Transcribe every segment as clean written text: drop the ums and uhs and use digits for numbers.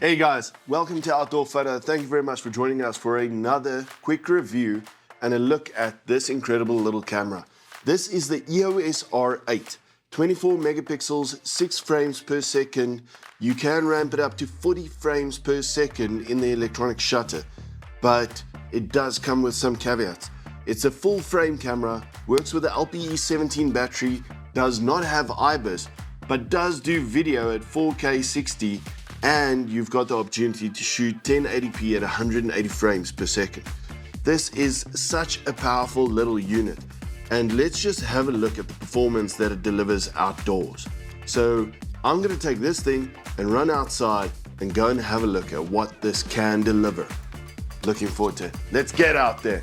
Hey guys, welcome to Outdoor Photo. Thank you very much for joining us for another quick review and a look at this incredible little camera. This is the EOS R8, 24 megapixels, 6 frames per second. You can ramp it up to 40 frames per second in the electronic shutter, but it does come with some caveats. It's a full frame camera, works with the LPE17 battery, does not have IBIS, but does do video at 4K 60, and you've got the opportunity to shoot 1080p at 180 frames per second. This is such a powerful little unit, and let's just have a look at the performance that it delivers outdoors. So I'm going to take this thing and run outside and go and have a look at what this can deliver. Looking forward to it. Let's get out there.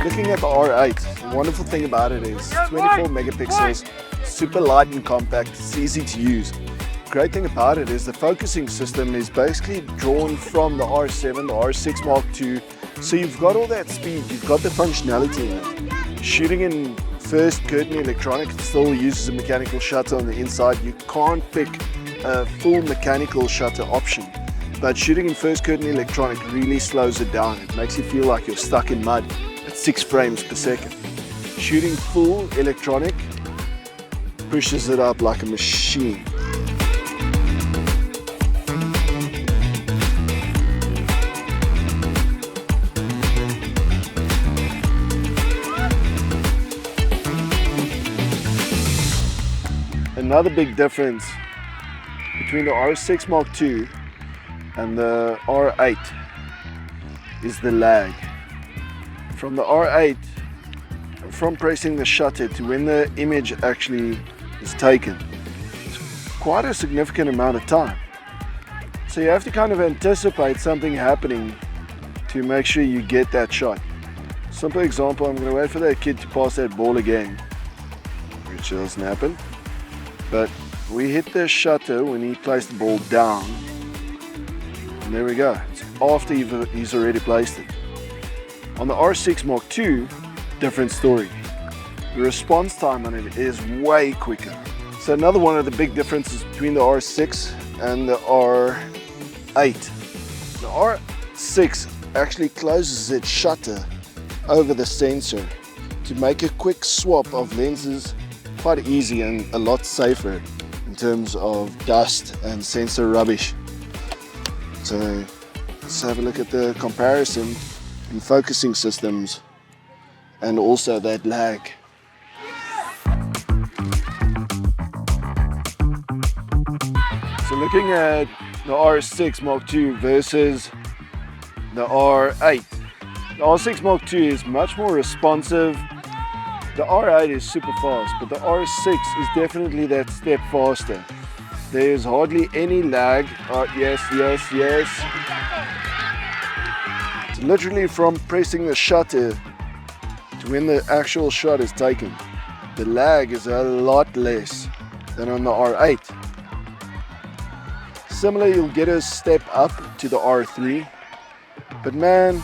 Looking at the R8, the wonderful thing about it is 24 megapixels, super light and compact, it's easy to use. Great thing about it is the focusing system is basically drawn from the R7, the R6 Mark II, so you've got all that speed, you've got the functionality in it. Shooting in first curtain electronic, it still uses a mechanical shutter on the inside. You can't pick a full mechanical shutter option, but shooting in first curtain electronic really slows it down. It makes you feel like you're stuck in mud. 6 frames per second. Shooting full electronic pushes it up like a machine. Another big difference between the R6 Mark II and the R8 is the lag. From the R8, from pressing the shutter to when the image actually is taken, it's quite a significant amount of time. So you have to kind of anticipate something happening to make sure you get that shot. Simple example, I'm going to wait for that kid to pass that ball again, which doesn't happen. But we hit the shutter when he placed the ball down, and there we go. It's after he's already placed it. On the R6 Mark II, different story. The response time on it is way quicker. So another one of the big differences between the R6 and the R8. The R6 actually closes its shutter over the sensor to make a quick swap of lenses quite easy and a lot safer in terms of dust and sensor rubbish. So let's have a look at the comparison in focusing systems and also that lag. So looking at the R6 Mark II versus the R8. The R6 Mark II is much more responsive. The R8 is super fast, but the R6 is definitely that step faster. There's hardly any lag. Yes. Literally from pressing the shutter to when the actual shot is taken, the lag is a lot less than on the R8. Similar, you'll get a step up to the R3, but man,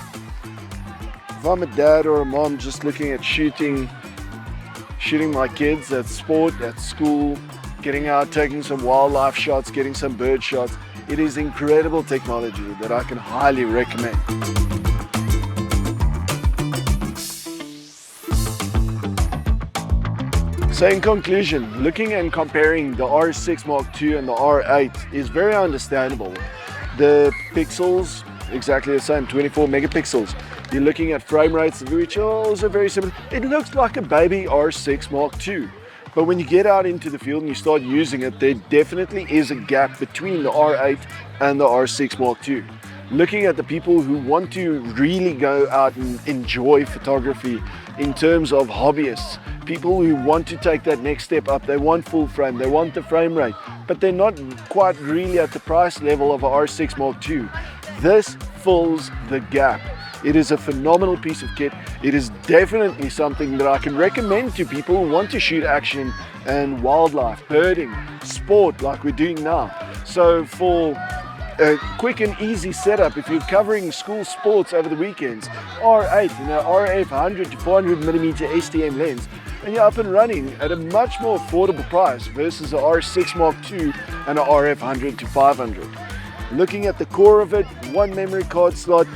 if I'm a dad or a mom just looking at shooting my kids at sport, at school, getting out, taking some wildlife shots, getting some bird shots, it is incredible technology that I can highly recommend. So in conclusion, looking and comparing the R6 Mark II and the R8 is very understandable. The pixels, exactly the same, 24 megapixels. You're looking at frame rates which are also very similar. It looks like a baby R6 Mark II. But when you get out into the field and you start using it, there definitely is a gap between the R8 and the R6 Mark II. Looking at the people who want to really go out and enjoy photography in terms of hobbyists, people who want to take that next step up, they want full frame, they want the frame rate, but they're not quite really at the price level of a R6 Mark II. This fills the gap. It is a phenomenal piece of kit. It is definitely something that I can recommend to people who want to shoot action and wildlife, birding, sport like we're doing now. So for a quick and easy setup, if you're covering school sports over the weekends, R8, RF 100 to 400mm STM lens, and you're up and running at a much more affordable price versus the R6 Mark II and a RF 100 to 500. Looking at the core of it, one memory card slot,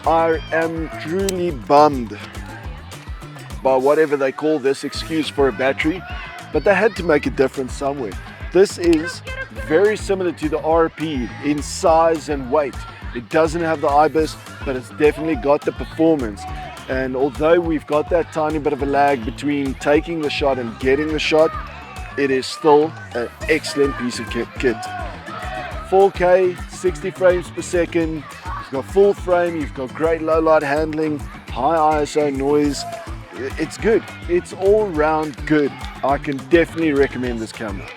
I am truly bummed by whatever they call this excuse for a battery, but they had to make a difference somewhere. This is very similar to the RP in size and weight. It doesn't have the IBIS, but it's definitely got the performance. And although we've got that tiny bit of a lag between taking the shot and getting the shot, it is still an excellent piece of kit. 4K, 60 frames per second, you've got full frame, you've got great low light handling, high ISO noise. It's good. It's all round good. I can definitely recommend this camera.